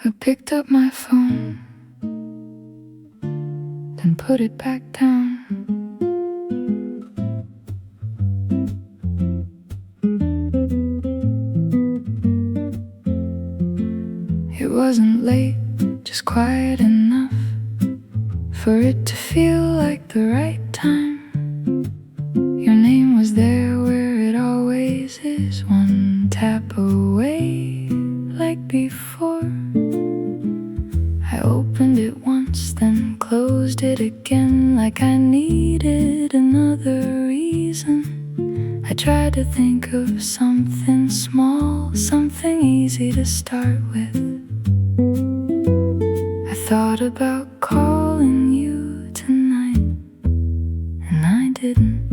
I picked up my phone, then put it back down. It wasn't late, just quiet enough for it to feel like the right time. Your name was there where it always is, one tap away like before. I opened it once, then closed it again like I needed another reason. I tried to think of something small, something easy to start with. I thought about calling you tonight, and I didn't.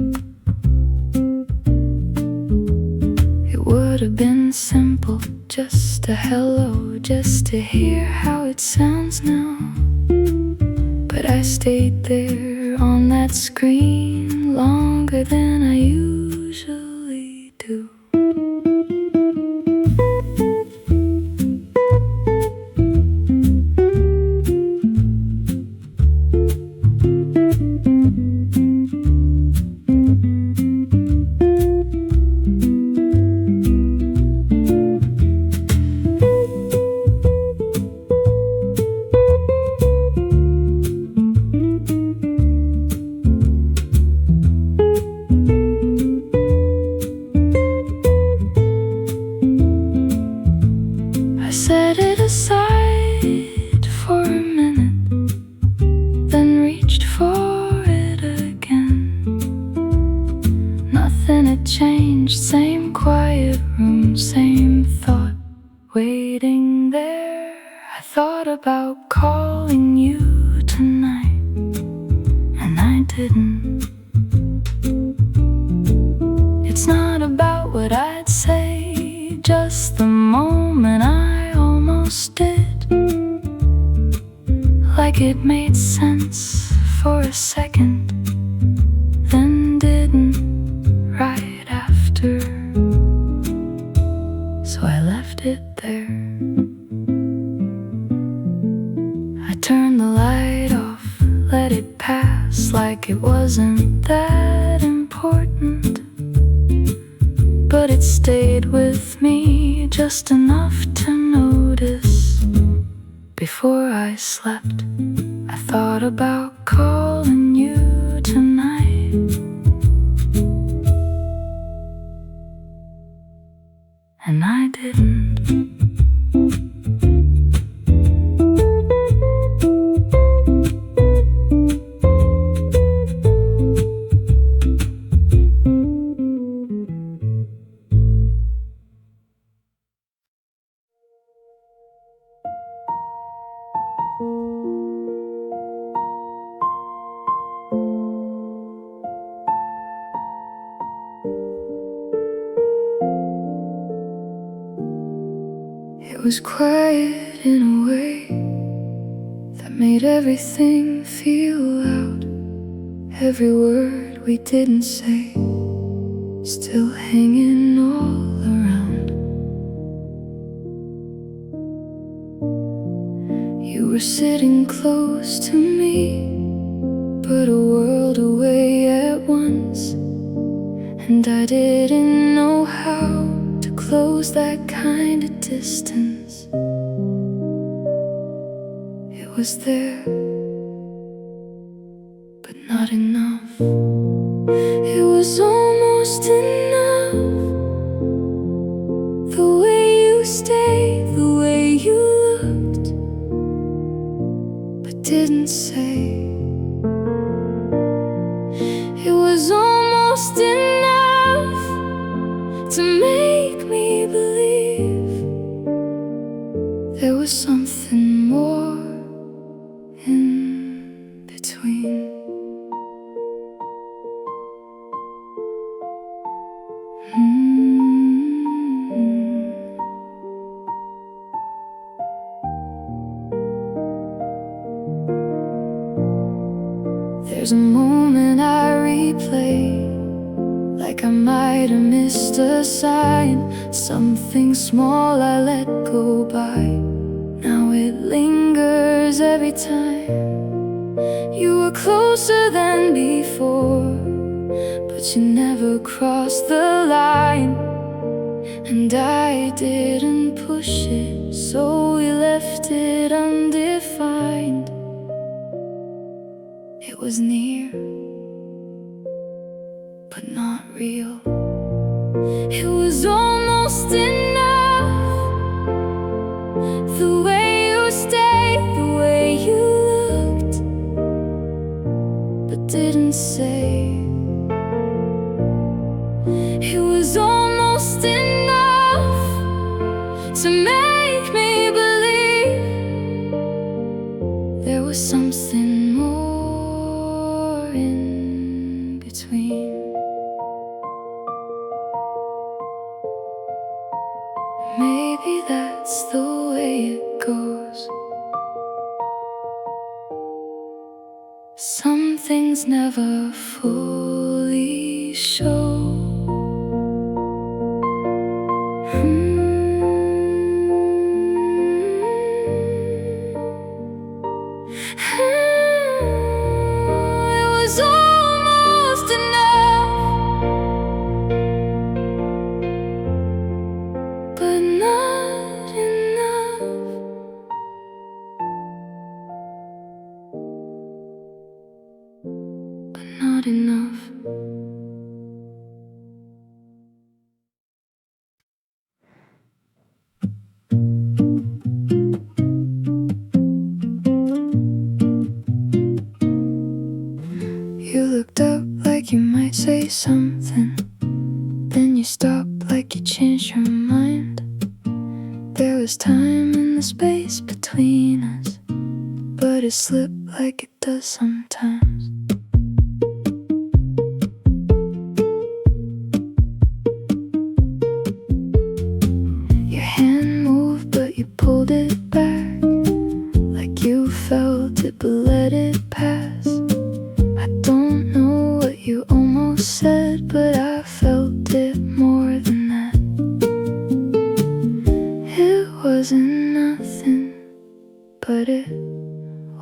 It would have been simple, just a hello, just to hear how it sounds now. But I stayed there on that screen longer than I usually do. Set it aside for a minute, then reached for it again. Nothing had changed, same quiet room, same thought waiting there. I thought about calling you tonight, and I didn't. It's not about what I'd say, just the moment I almost did. Like it made sense for a second, then didn't right after. So I left it there. I turned the light off, let it pass like it wasn't that important. But it stayed with me just enough to notice. Before I slept, I thought about calling you tonight, and I didn't. It was quiet in a way that made everything feel loud. Every word we didn't say still hanging all around. You were sitting close to me, but a world away at once, and I didn't know how to close that kind of distance. It was there, but not enough. It was almost enough. The way you stayed, the way you looked, but didn't say. It was almost enough to make me believe there was something more in between. There's a moment I replay, like I might have missed a sign. Something small I let go by, now it every time. You were closer than before, but you never crossed the line. And I didn't push it, so we left it undefined. It was near, but not real. It was almost enough. The way you stayed, the way you looked, but didn't say. It was almost enough to make me believe there was something more in between. Maybe that's the way it goes. Some things never fully show. It was almost enough, but not enough. But not enough. You looked up like you might say something, then you stopped like you changed your mind. There was time in the space between us, but it slipped like it does sometimes. Your hand moved, but you pulled it back, like you felt it but let it pass. I don't know what you almost said, but I felt it more than that. It wasn't nothing, but it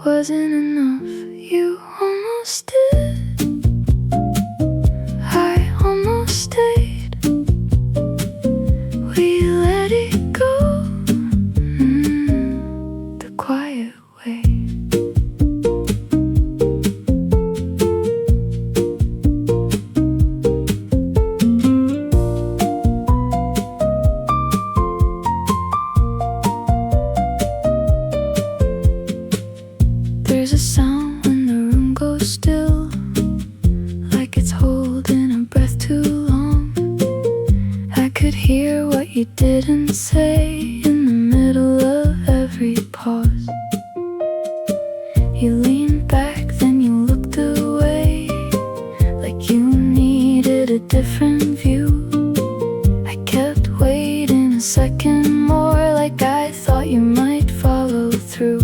wasn't enough. You almost did. I almost stayed. We let it go, the quiet way. There's a sound when the room goes still, like it's holding a breath too long. I could hear what you didn't say in the middle of every pause. You leaned back, then you looked away, like you needed a different view. I kept waiting a second more, like I thought you might follow through.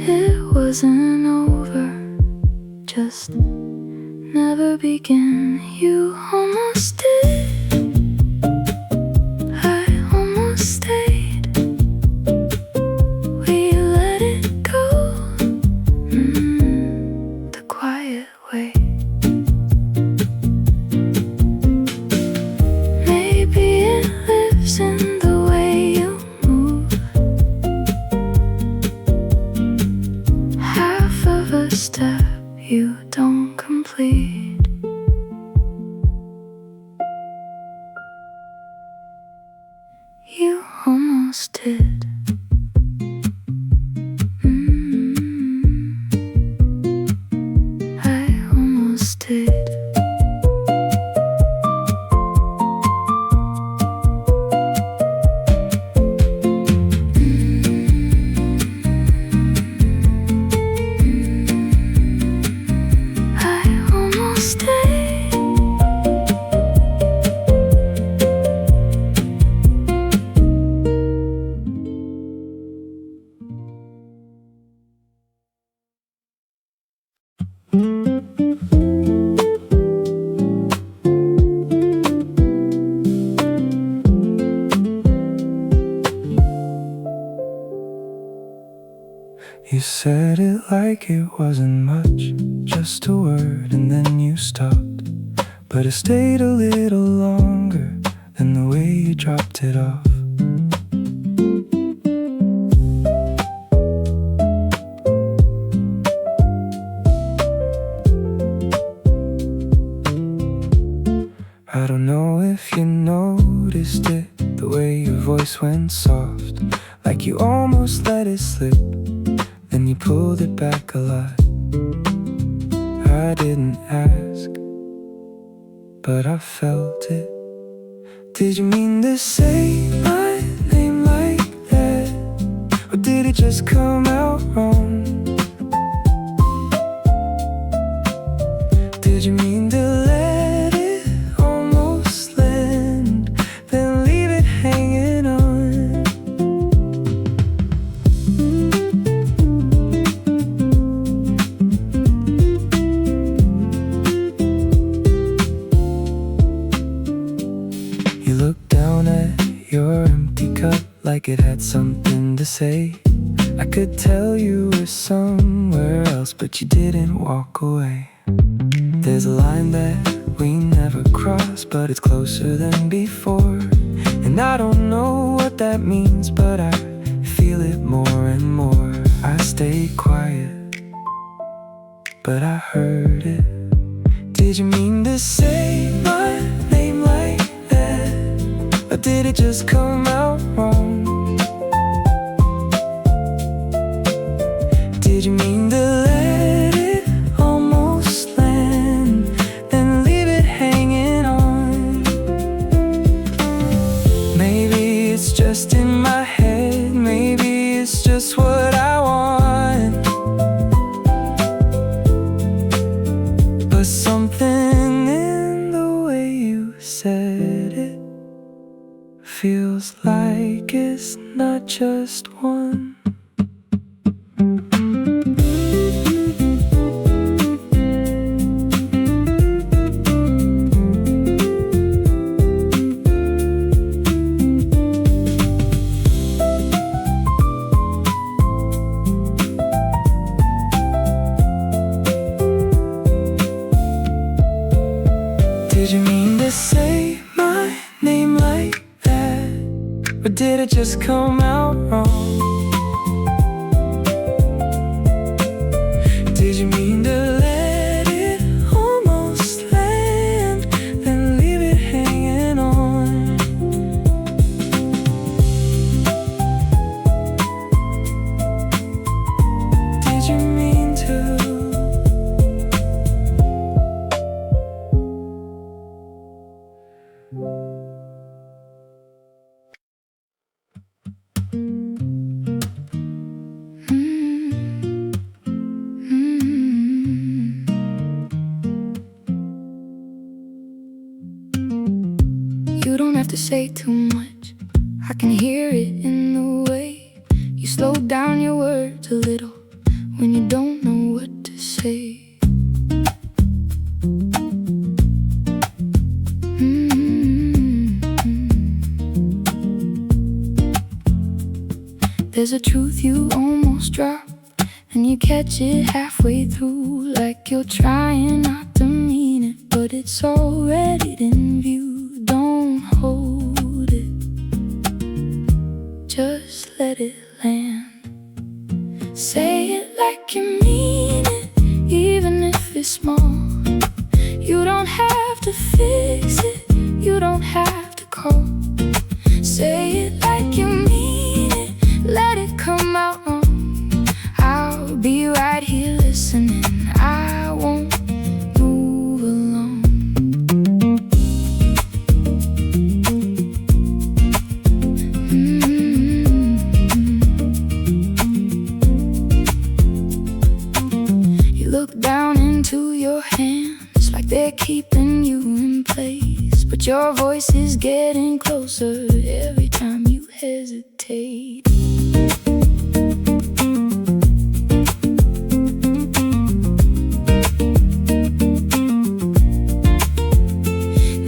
It wasn't over, just never began. You almost did. I almost stayed. We let it go, the quiet way. Maybe it lives in the way you move. Half of a step you don't complete. You almost did. I almost did. I almost did. You said it like it wasn't much, just a word and then you stopped. But it stayed a little longer than the way you dropped it off. I don't know if you noticed it, the way your voice went soft, like you almost let it slip, then you pulled it back a lot. I didn't ask, but I felt it. Did you mean to say my name like that? Or did it just come out wrong? Did you mean to let it almost land, then leave it hanging on? You looked down at your empty cup like it had something to say. I could tell you were somewhere else, but you didn't walk away. There's a line that we never cross, but it's closer than before. And I don't know what that means, but I feel it more and more. I stayed quiet, but I heard it. Did you mean to say my name like that? Or did it just come out wrong? Did you mean to let it almost land, then leave it hanging on? Maybe it's just in my head, maybe it's just what I want. But something in the way you said it feels like it's not just one. Did you mean to say my name like that? Or did it just come out wrong? Did you mean to let it almost land, then leave it hanging on? Did you mean to? You don't have to say too much, I can hear it in the way you slow down your words a little when you don't know what to say. There's a truth you almost drop, and you catch it halfway through, like you're trying not to mean it, but it's already in view. Don't hold it, just let it land. Say it like you mean it, even if it's small. You don't have to fix it, you don't have to call. Say it like you mean it, let it come out wrong. I'll be right here listening, I won't move along. You look down into your hands like they're keeping you in place, but your voice is getting closer every time you hesitate.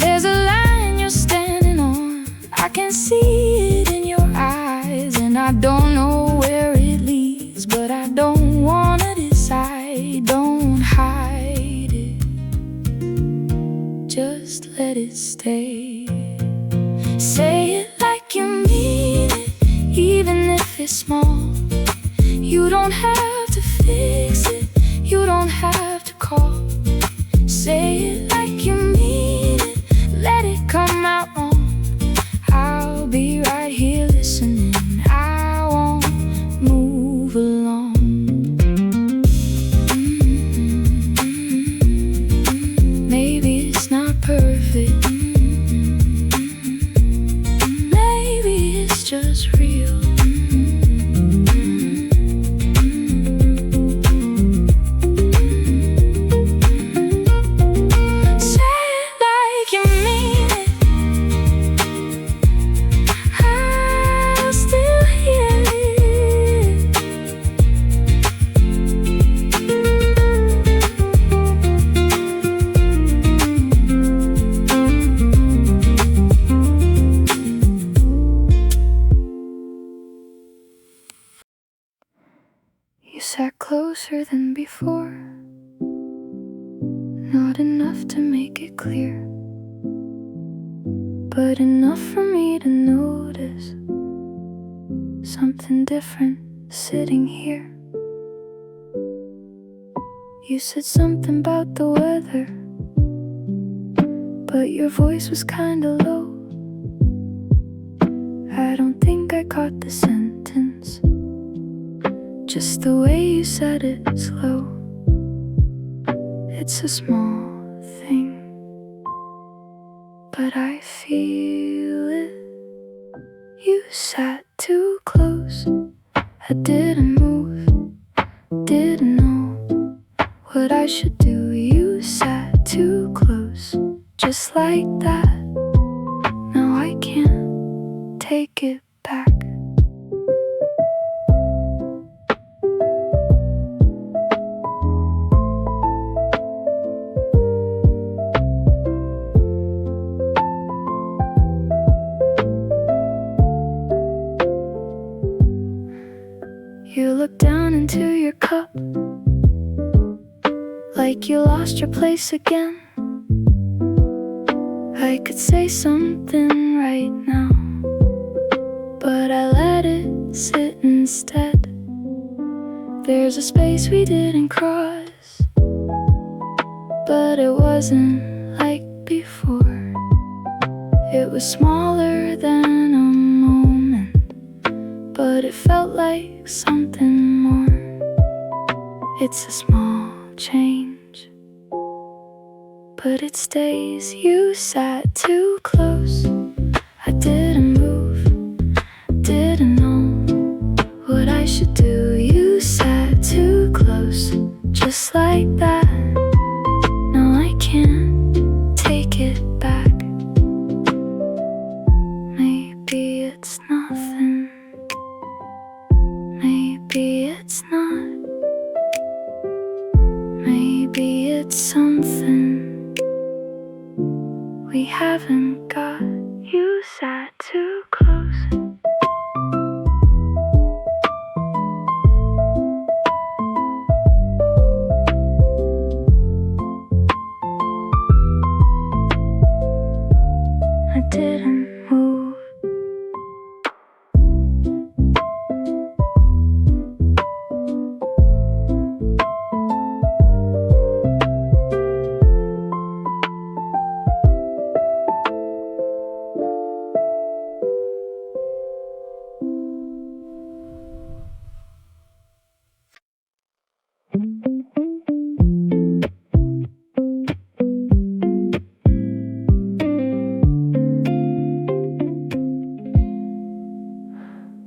There's a line you're standing on, I can see it in your eyes, and I don't know where it leads, but I don't it stay. Say it like you mean it, even if it's small. You don't have to fix it, you don't have to call. Say it like you mean it, let it come out wrong. I'll be right here listening, I won't move along. Maybe it's not perfect, maybe it's just real. You sat closer than before, not enough to make it clear, but enough for me to notice something different sitting here. You said something about the weather, but your voice was kinda low. I don't think I caught the sentence, just the way you said it slow. It's a small thing, but I feel it. You sat too close, I didn't move, didn't know what I should do. You sat too close, just like that. Now I can't take it back. You look down into your cup, like you lost your place again. I could say something right now, but I let it sit instead. There's a space we didn't cross, but it wasn't like before. It was smaller than a moment, but it felt like something more. It's a small change, but it stays. You sat too close, I didn't move, didn't know what I should do. You sat too close, just like that. Now I can't take it back. Maybe it's nothing, maybe it's not, maybe it's something we haven't got. You sat too close. I didn't move.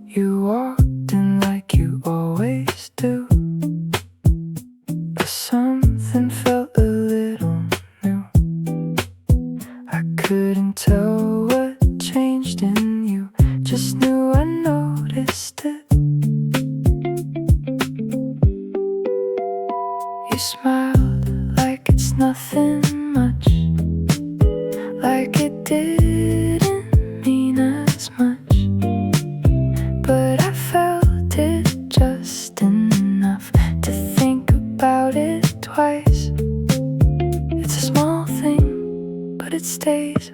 You walked in like you always do, but something felt a little new. I couldn't tell what changed in you, just knew I noticed it. You smiled like it's nothing much, like it didn't mean as much. But I felt it just enough to think about it twice. It's a small thing, but it stays.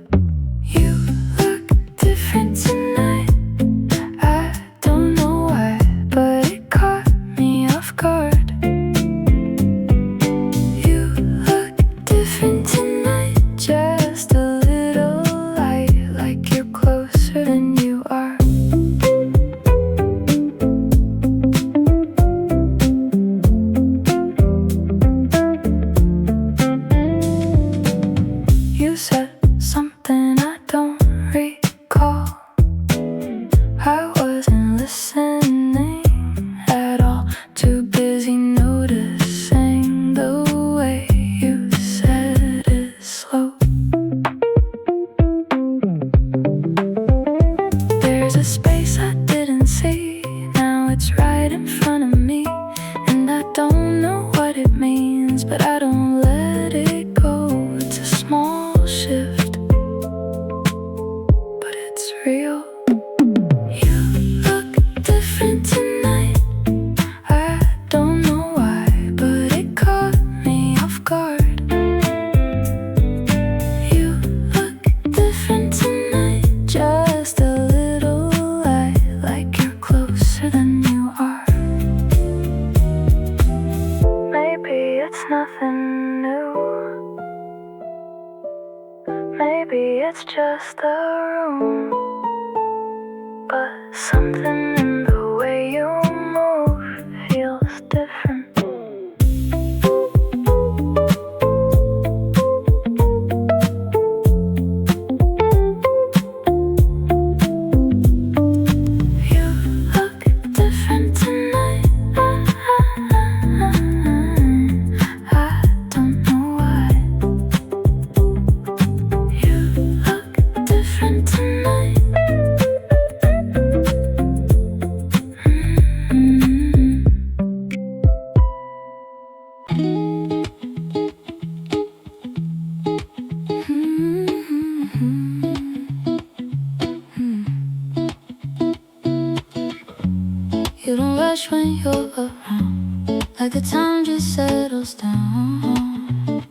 it's right in front of me, and I don't know what it means, but I don't let it go. It's a small shift, but it's real. You look different tonight. I don't know why, but it caught me off guard. You look different tonight, just a little light, like you're closer than you are. Maybe it's nothing new. Maybe it's just the room, but something in the way you move feels different. You look different tonight. I don't know why. You look different tonight. You don't rush when you're around, like the time just settles down.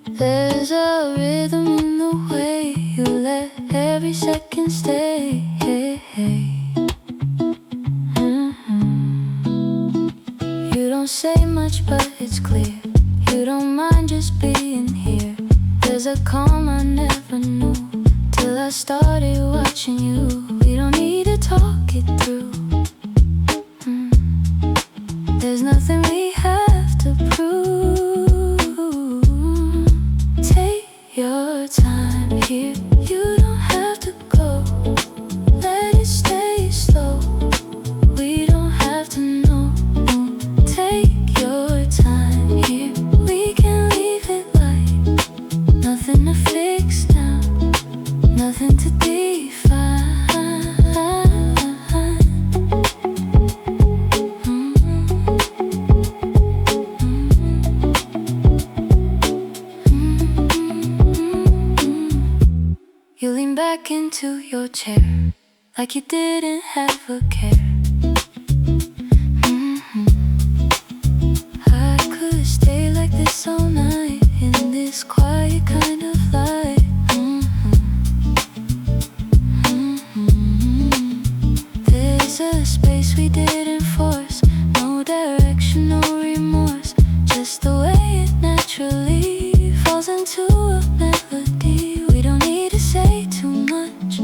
There's a rhythm in the way you let every second stay. You don't say much, but it's clear you don't mind just being here. There's a calm I never knew till I started watching you. We don't need to talk it through. There's nothing we have to prove. Take your time here. You don't have to go. Let it stay slow. We don't have to know. Take your time here. We can leave it light. Nothing to fix now. Nothing to define. You lean back into your chair like you didn't have a care. I could stay like this all night in this quiet kind of light. There's a space we didn't force, no direction, no remorse, just the way it naturally falls into a melody. We don't need to say too much.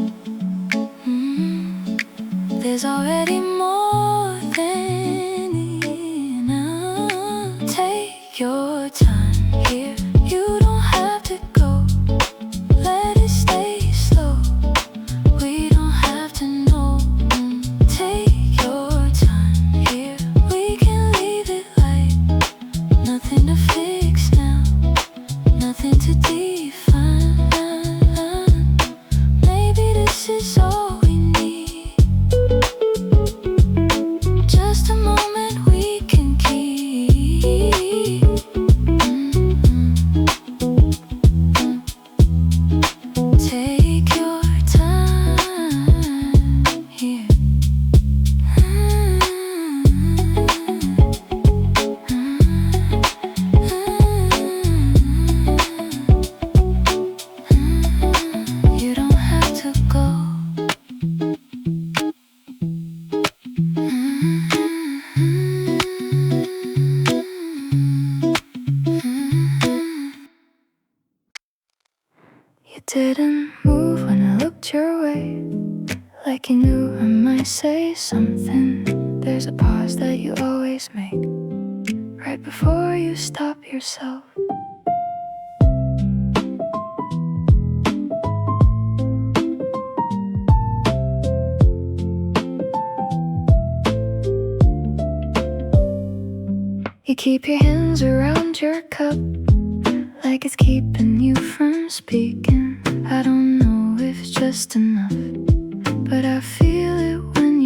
There's already more than enough. Take your time here. You don't have to go. Let it stay slow. We don't have to know. Take your time here. We can leave it light. Nothing to fix now. Nothing to define. Maybe this is all we need. Just a moment we can keep. Take your time here. You don't have to go. You didn't move when I looked your way, like you knew I might say something. There's a pause that you always make, right before you stop yourself. You keep your hands around your cup, like it's keeping you from speaking. I don't know if it's just enough, but I feel it when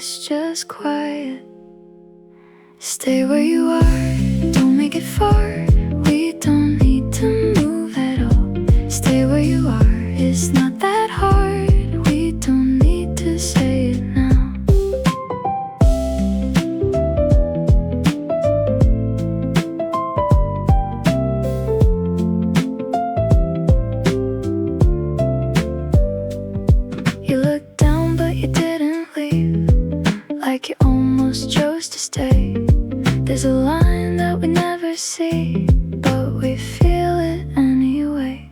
it's just quiet. Stay where you are, don't make it far. We don't need to move at all. Stay where you are, it's not that hard. We don't need to say it now. You looked down but you didn't leave, like you almost chose to stay. There's a line that we never see, but we feel it anyway.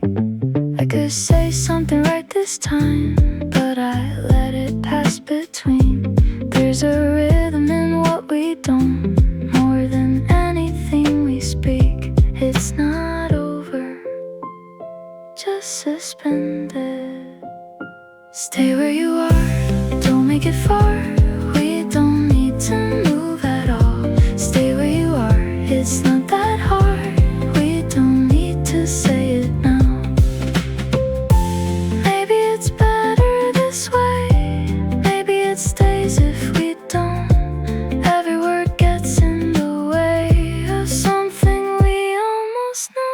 I could say something right this time, but I let it pass between. There's a rhythm in what we don't, more than anything we speak. It's not over, just suspended. Stay where you are, don't make it far. We don't need to move at all. Stay where you are, it's not that hard. We don't need to say it now. Maybe it's better this way. Maybe it stays if we don't. Every word gets in the way of something we almost know.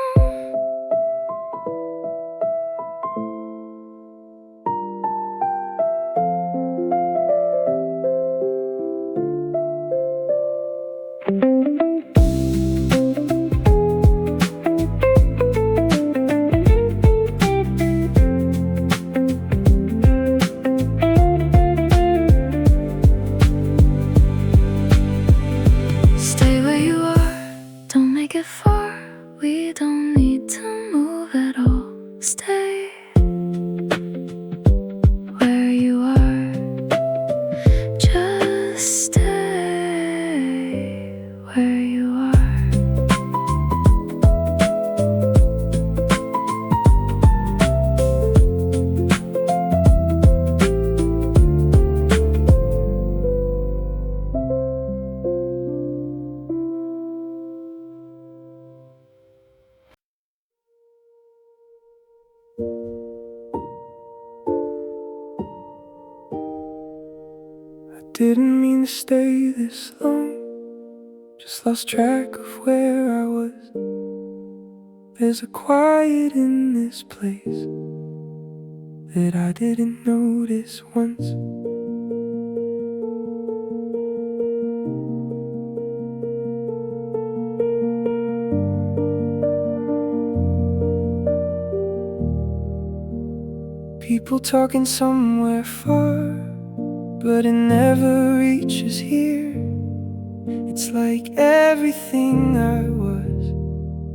Stay where you are, don't make it far. We don't need to move at all. Stay where you are, just stay where you are. Didn't mean to stay this long, just lost track of where I was. There's a quiet in this place that I didn't notice once. People talking somewhere far, but it never reaches here. It's like everything I was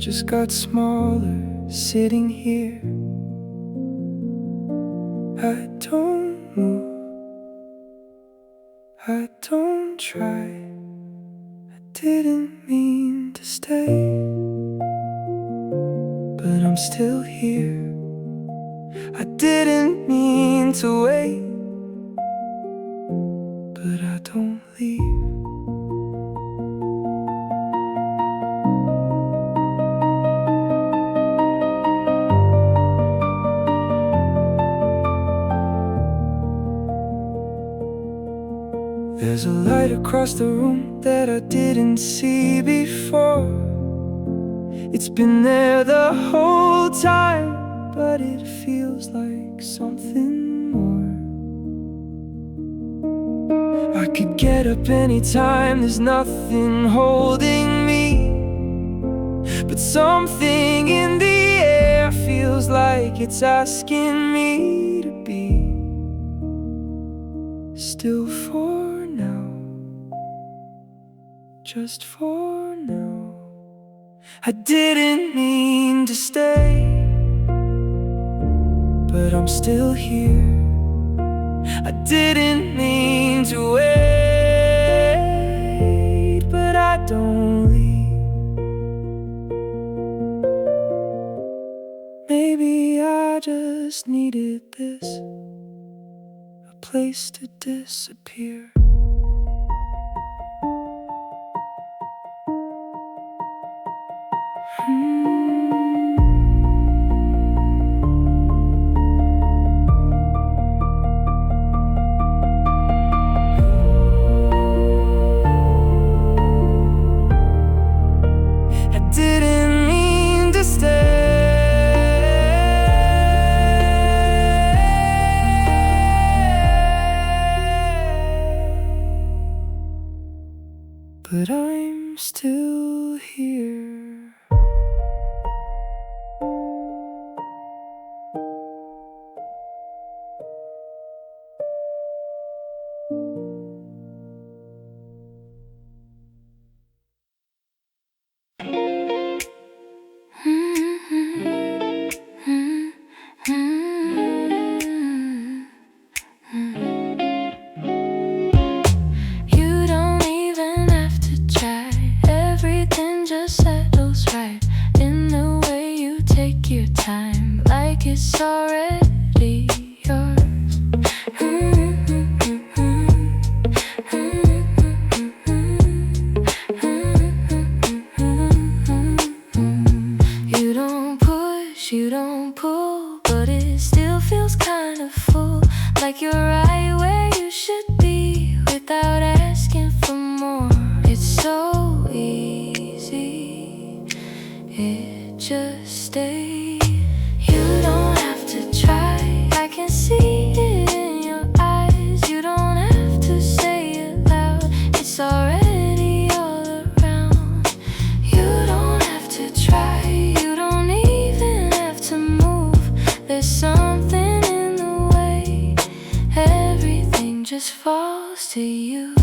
just got smaller sitting here. I don't move, I don't try. I didn't mean to stay, but I'm still here. I didn't mean to wait, but I don't leave. There's a light across the room that I didn't see before. It's been there the whole time, but it feels like something more. I could get up anytime, there's nothing holding me, but something in the air feels like it's asking me to be still for now, just for now. I didn't mean to stay, but I'm still here. I didn't mean to wait, but I don't leave. Maybe I just needed this, a place to disappear. but it still feels kind of full. Like you're right where you should be without asking for more. It's so easy, it just stays. You don't have to try, I can see it in your eyes. You don't have to say it loud, it's already all around. You don't have to try, you don't even have to move. There's something in the way everything just falls to you.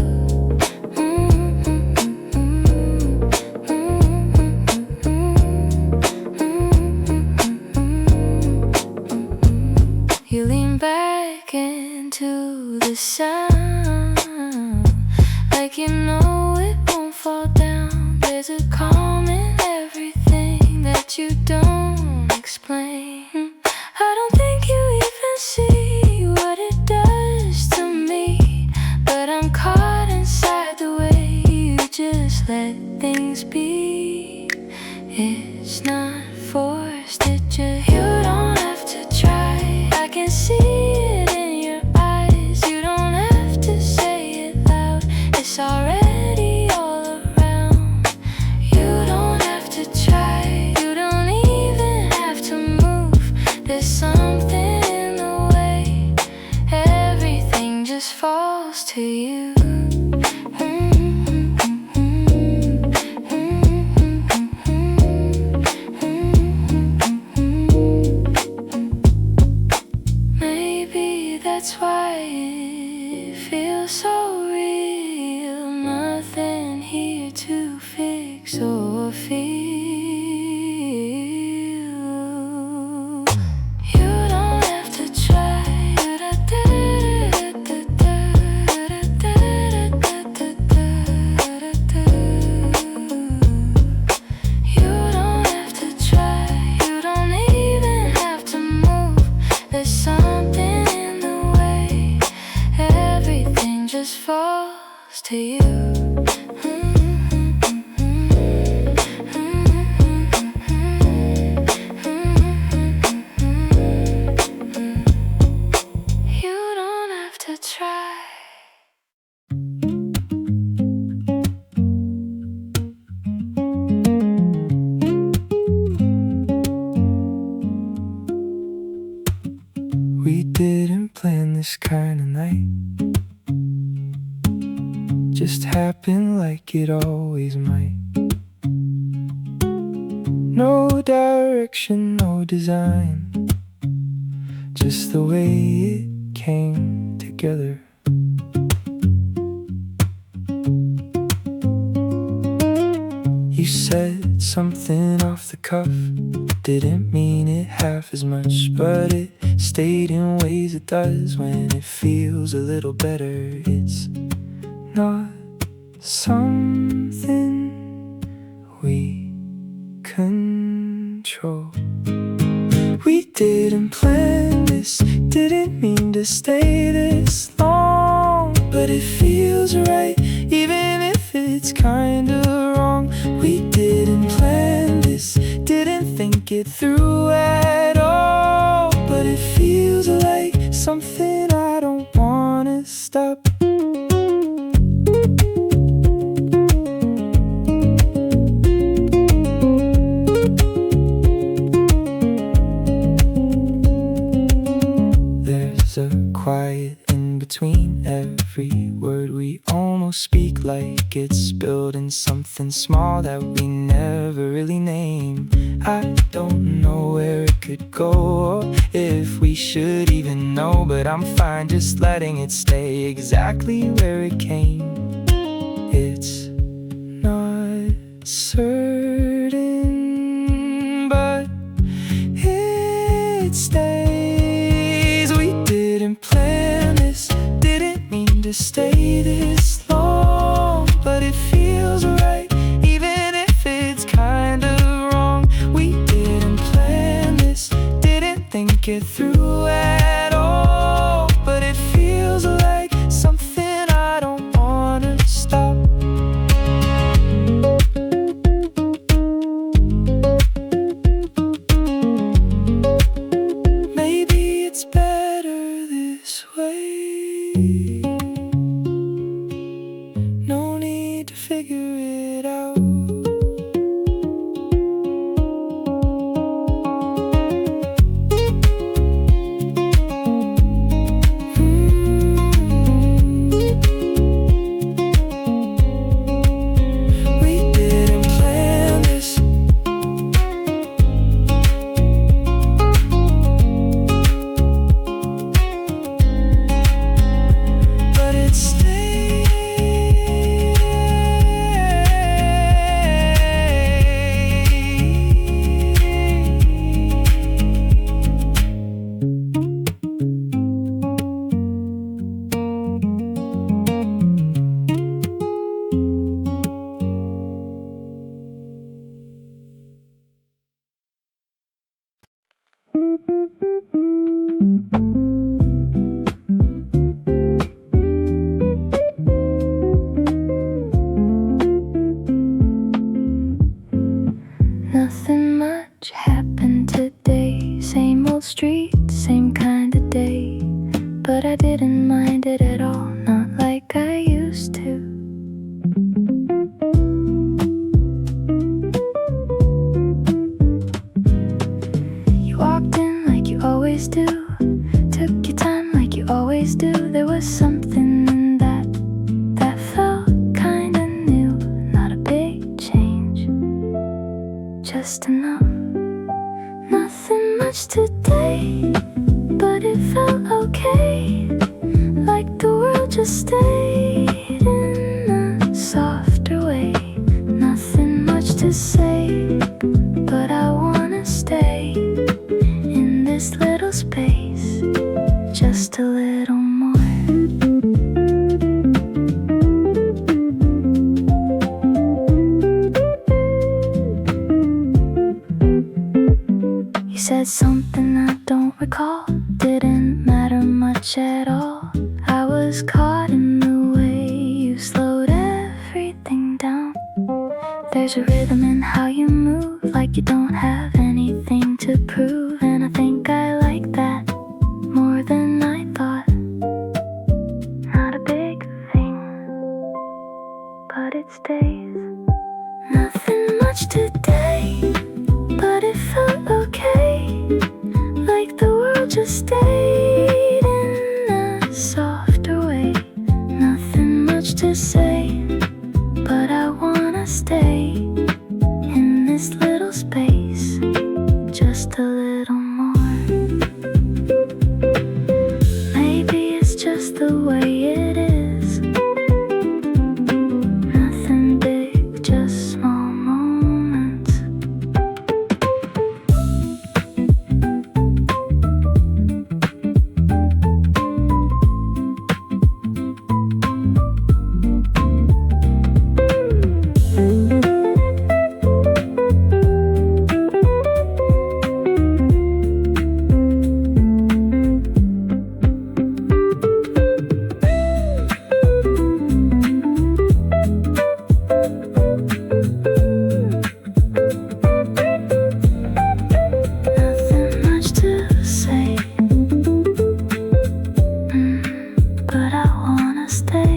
You lean back into the sound, like you know it won't fall down. There's a calm in everything that you don't explain. I don't think you even see what it does to me, but I'm caught inside the way you just let things be. It's not forced, it just, you don't have to try, I can see it in your eyes. You don't have to say it loud, it's already all around. You don't have to try, you don't even have to move. There's something in the way everything just falls to you. That's why it feels so real. Nothing here to fix or feel. You don't have to try. You don't have to try. You don't even have to move. There's something everything just falls to you. You don't have to try. We didn't plan this kind of night, just happened like it always might. No direction, no design, just the way it came together. You said something off the cuff, didn't mean it half as much, but it stayed in ways it does when it feels a little better. It's not something we control. We didn't plan this, didn't mean to stay this long, but it feels right, even if it's kinda wrong. We didn't plan this, didn't think it through at all, but it feels like something I don't wanna stop. There's a quiet in between every word we almost speak, like it's building something small that we never really name. I don't know where it could go, or if we should even know, but I'm fine just letting it stay exactly where it came. It's not certain, but it stays. We didn't plan this, didn't mean to stay this long, but it feels right, even if it's kinda wrong. We didn't plan this, didn't think it through at all, but it feels like something I don't wanna stop. Maybe but I didn't mind it at all, not like I used to. You walked in like you always do, took your time like you always do. There was something in that felt kinda new, not a big change, just enough. Nothing much today, but it felt okay, like the world just stayed in a softer way. Nothing much to say, but I wanna stay in this little space, just a little more. You said something I don't recall, didn't matter much at all. I was caught in the way you slowed everything down. There's a rhythm in how you move, like you don't have anything to prove. And I think I like that more than I thought. Not a big thing, but it stays. Nothing much today, but it felt okay, like the world just stayed in a softer way. Nothing much to say, but I wanna stay in this little space, just a little more. Maybe it's just the way it is. Nothing big, just small moments. Nothing much to say, but I wanna stay.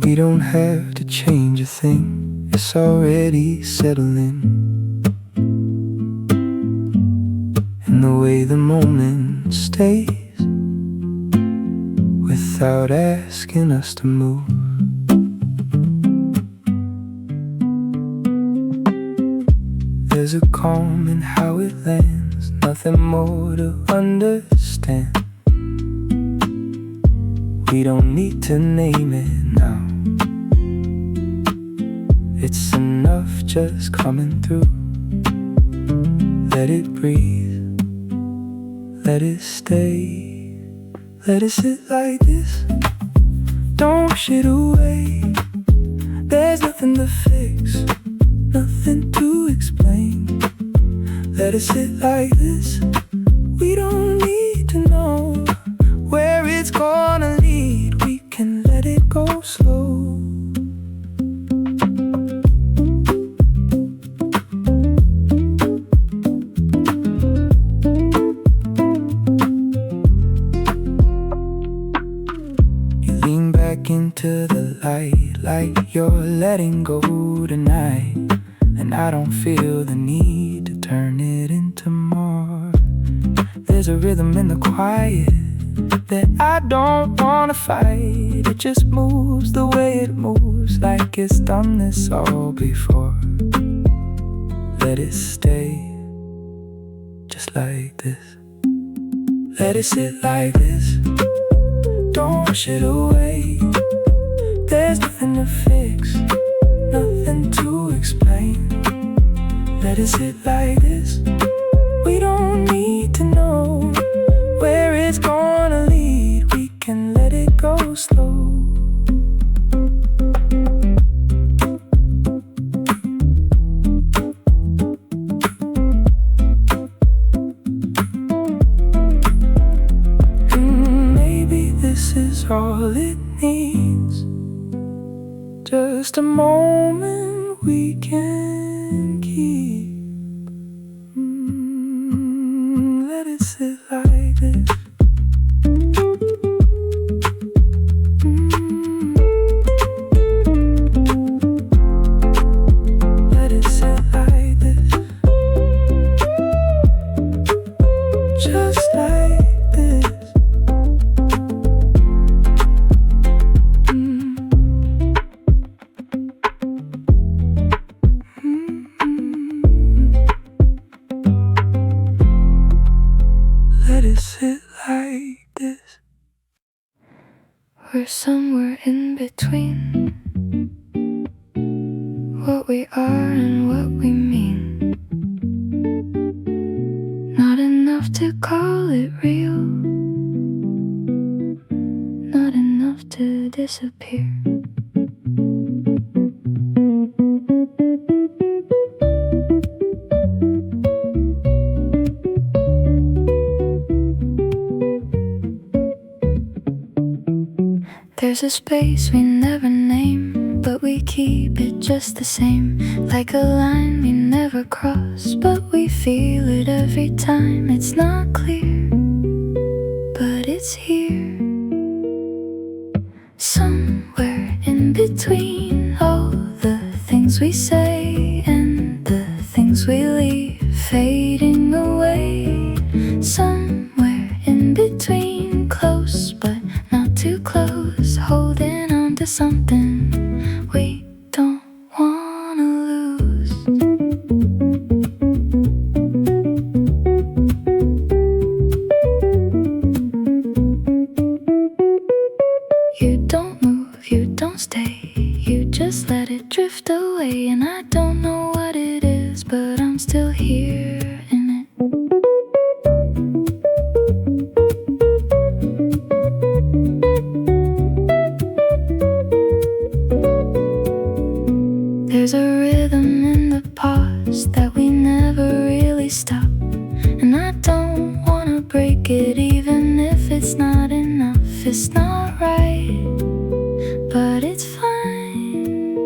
We don't have to change a thing, it's already settling. And the way the moment stays, without asking us to move. There's a calm in how it lands, nothing more to understand. We don't need to name it now. It's enough just coming through. Let it breathe, let it stay. Let it sit like this, don't push it away. There's nothing to fix, nothing to explain. Let it sit like this, we don't need to know where it's gonna lead. We can let it go slow. You lean back into the light, like you're letting go tonight. And I don't feel the need to turn it into more. There's a rhythm in the quiet that I don't wanna fight. It just moves the way it moves, like it's done this all before. Let it stay, just like this. Let it sit like this, don't push it away. There's nothing to fix, nothing to explain. Let it sit like this, we don't need to know all it needs. Just a moment we can keep. Let it sit like this. Let it sit like this. Just like this. Let it sit like this. We're somewhere in between what we are and what we mean. Not enough to call it real, not enough to disappear. There's a space we never name, but we keep it just the same. Like a line we never cross, but we feel it every time. It's not clear, but it's here. Somewhere in between all the things we say and the things we leave fading away. Somewhere in between, close but not too close, holding on to something we don't wanna lose. You don't move, you don't stay, you just let it drift away. And I don't know what it is, but I'm still here in it. There's a rhythm in the pause that we never really stop. And I don't wanna break it, even if it's not enough. It's not right, but it's fine.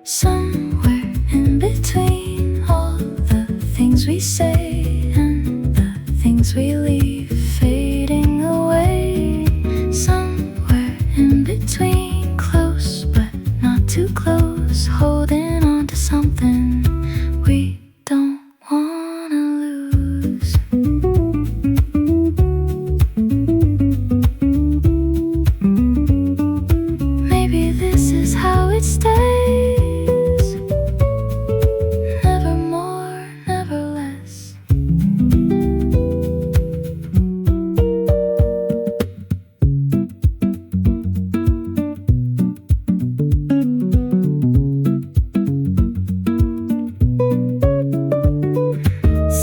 Somewhere in between all the things we say and the things we leave fading away. Somewhere in between, close but not too close, holding on to something we don't wanna lose. Maybe this is how it stays. Never more, never less.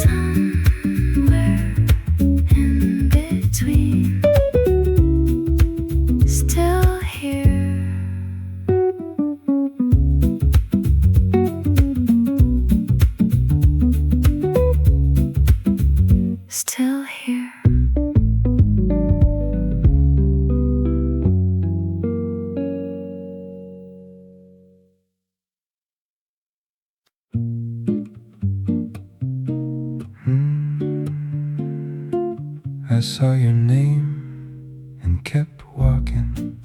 Somewhere in between, still here. Still here. I saw your name and kept walking.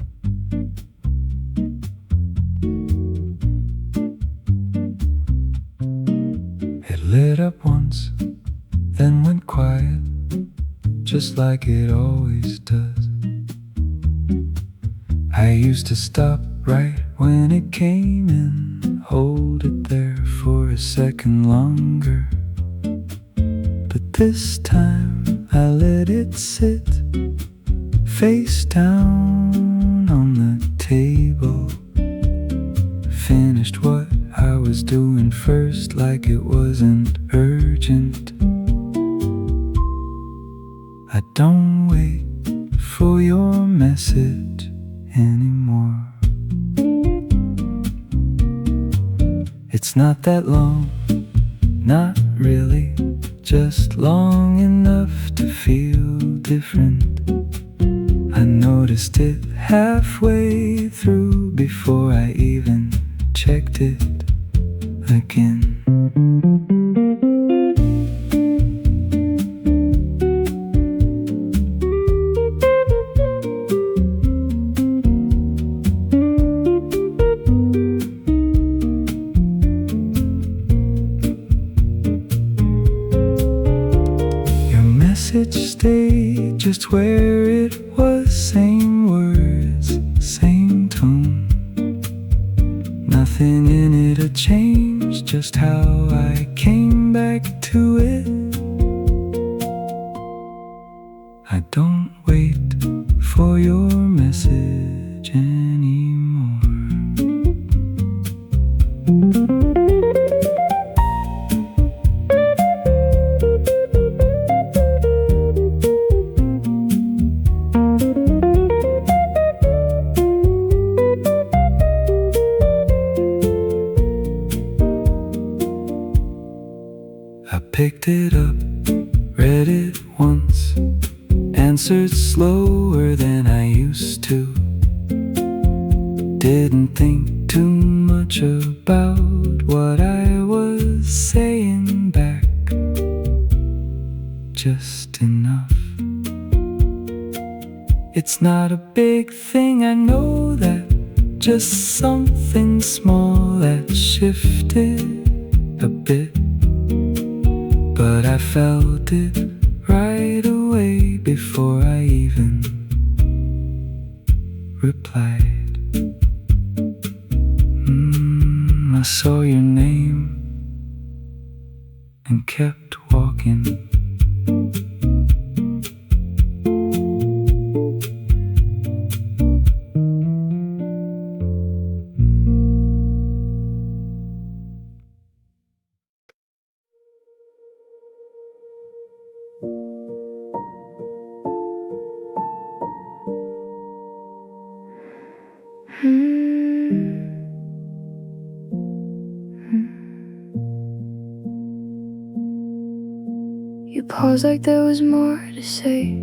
It lit up once, then went quiet, just like it always does. I used to stop right when it came in, hold it there for a second longer. But this time I let it sit, face down on the table. Finished what I was doing first, like it wasn't urgent. I don't wait for your message anymore. It's not that long, not really, just long enough to feel different. I noticed noticed it halfway through before I even checked it again. Message stayed just where it was. Same words, same tone. Nothing in it had changed, just how I came back to it. I don't wait for your message anymore. I picked it up, read it once, answered slower than I used to. Didn't think too much about what I was saying back, just enough. It's not a big thing, I know that, just something small that shifted a bit. But I felt it right away before I even replied. I saw your name and kept walking. You paused like there was more to say,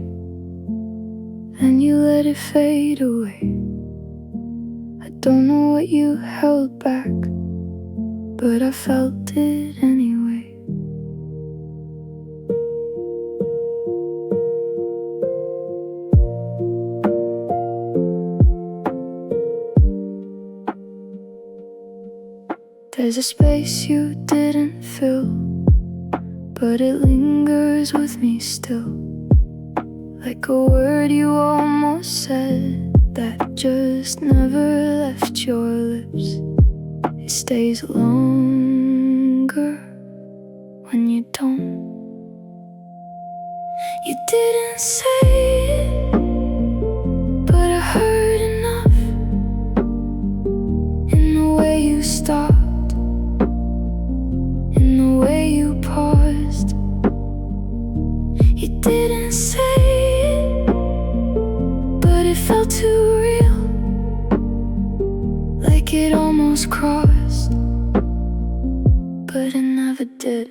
then you let it fade away. I don't know what you held back, but I felt it anyway. There's a space you didn't fill, but it lingers with me still, like a word you almost said that just never left your lips. It stays longer when you don't. You didn't say it, but I heard enough in the way you stopped, in the way you paused. You didn't say it, but it felt too real, like it almost crossed, but it never did.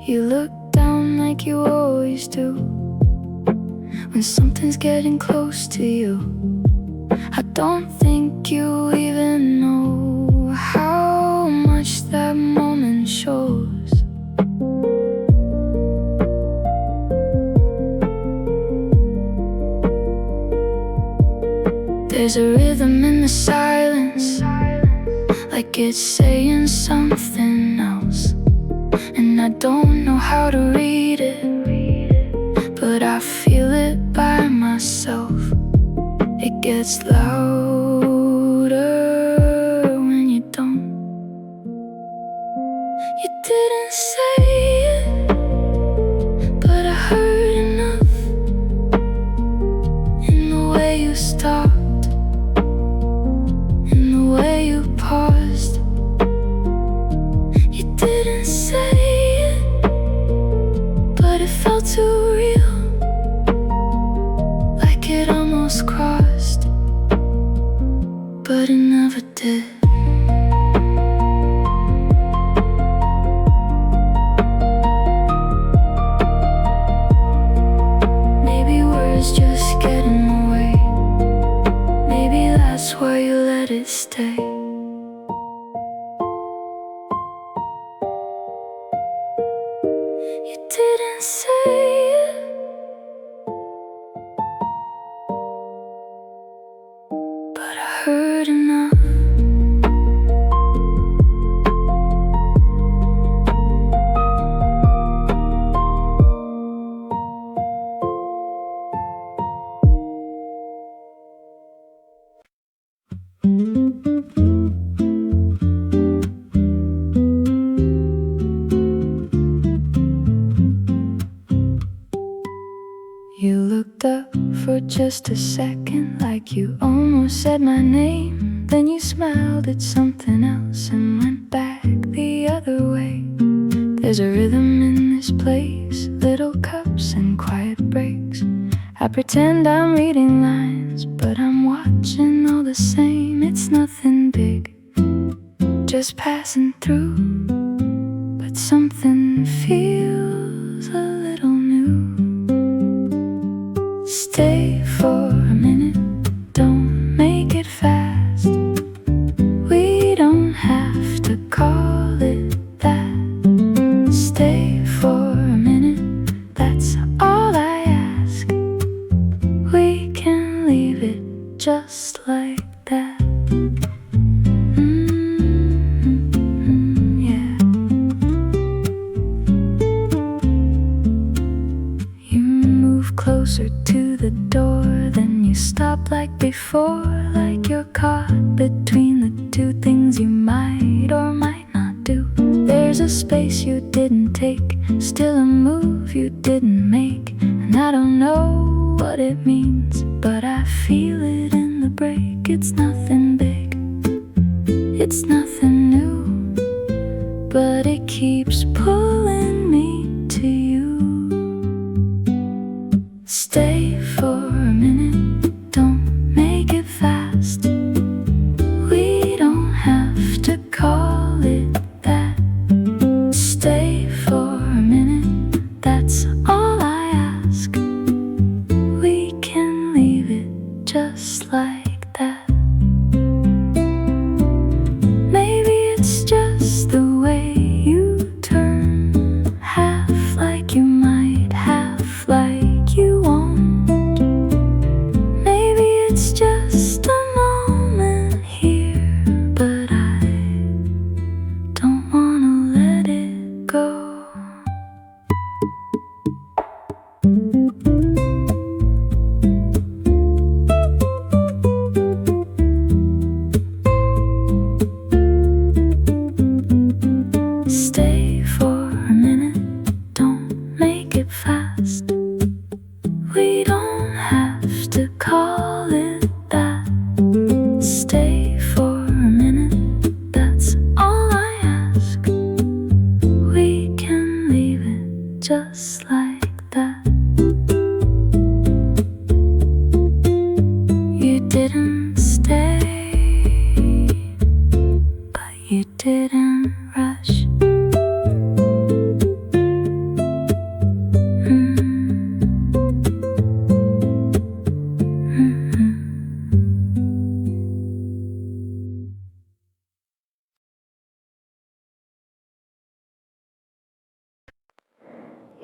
You look down like you always do when something's getting close to you. I don't think you even know how much that moment shows. There's a rhythm in the silence, like it's saying something else. And I don't know how to read it, but I feel it by myself. It gets louder when you don't. You didn't say it, but I heard enough in the way you stopped, in the way you paused. You didn't say it, but it felt too real, like it almost crossed, it stay? You didn't say it, but I heard enough. You looked up for just a second, like you almost said my name. Then you smiled at something else and went back the other way. There's a rhythm in this place, little cups and quiet breaks. I pretend I'm reading lines, but I'm watching all the same. It's nothing big, just passing through, but something feels a little new. Stay for a minute, don't make it fast. We don't have to call it that. Stay for a minute, that's all I ask. We can leave it just like that. Yeah. You move closer to the door, then you stop like before, like you're caught between the two things you might or might not do. There's a space you didn't take, still a move you didn't make, and I don't know what it means, but I feel it in the break. It's nothing big, it's nothing new, but it keeps pulling me to you. Stay for a minute, don't make it fast. We don't have to call it that. Stay for a minute, that's all I ask. We can leave it just like that. Maybe it's just the way you turn, half like you might, half like you won't. Maybe it's just a moment here, but I don't wanna let it go. Stay for a minute, don't make it fast. We don't have to call it that. Stay for a minute, that's all I ask. We can leave it just like that. You didn't stay, but you didn't rush.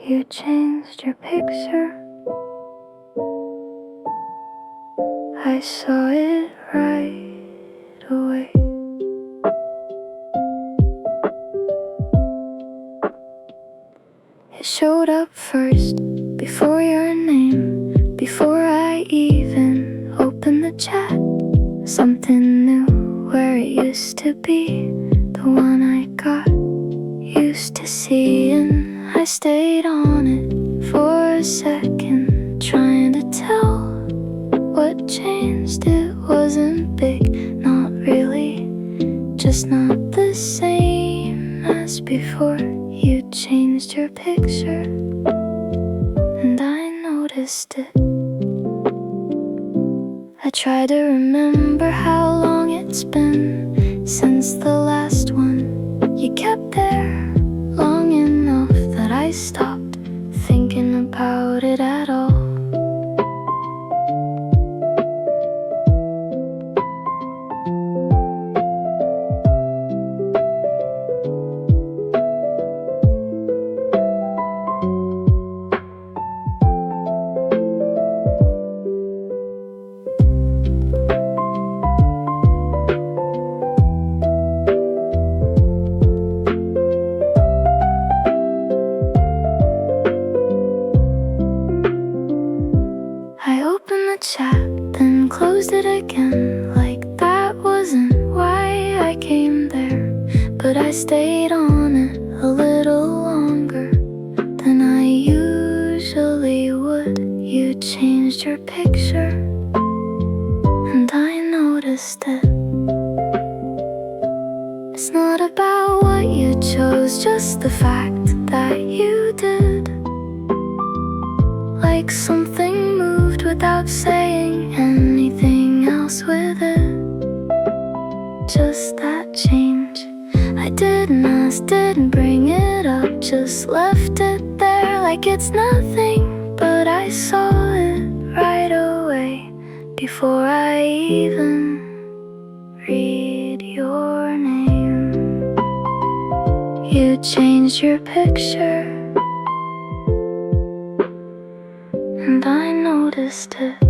You changed your picture, I saw it right away. It showed up first, before your name, before I even opened the chat. Something new where it used to be, the one I got used to seeing. I stayed on it for a second, trying to tell what changed. It wasn't big, not really, just not the same as before. You changed your picture, and I noticed it. I try to remember how long it's been since the last one. You kept there long enough that I stopped thinking about it at all. the chat, then closed it again, like that wasn't why I came there. But I stayed on it a little longer than I usually would. You changed your picture, and I noticed it. It's not about what you chose, just the fact that you did. Like something moved without saying anything else with it. Just that change. I didn't ask, didn't bring it up, just left it there like it's nothing. But I saw it right away before I even read your name. You changed your picture, and I noticed it.